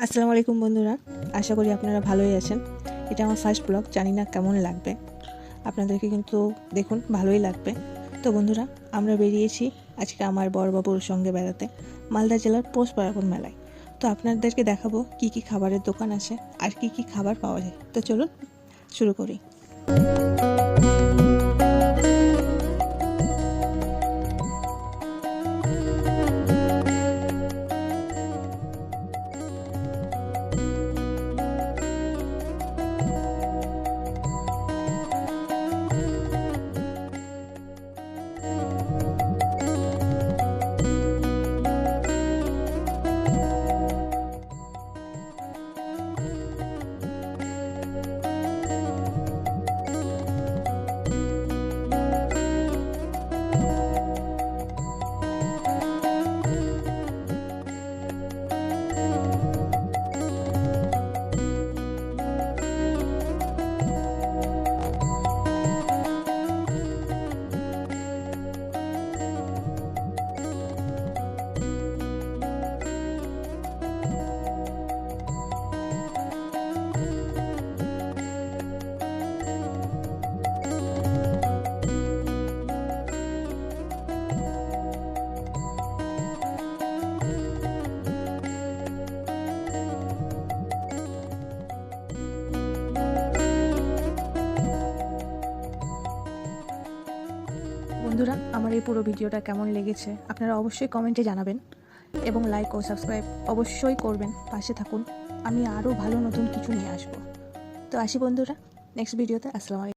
আসসালামু আলাইকুম বন্ধুরা, আশা করি আপনারা ভালোই আছেন। এটা আমার ফার্স্ট ব্লগ, জানি না কেমন লাগবে আপনাদেরকে, কিন্তু দেখুন ভালোই লাগবে। তো বন্ধুরা, আমরা বেরিয়েছি আজকে আমার বড়বাবুর সঙ্গে বেড়াতে মালদা জেলার পৌষ পার্বণ মেলায়। তো আপনাদেরকে দেখাবো কি কি খাবারের দোকান আছে আর কি কি খাবার পাওয়া যায়। তো চলুন শুরু করি। বন্ধুরা, আমার এই পুরো ভিডিওটা কেমন লেগেছে আপনারা অবশ্যই কমেন্টে জানাবেন এবং লাইক ও সাবস্ক্রাইব অবশ্যই করবেন, পাশে থাকুন। আমি আরও ভালো নতুন কিছু নিয়ে আসবো। তো আসি বন্ধুরা, নেক্সট ভিডিওতে। আসসালামু আলাইকুম।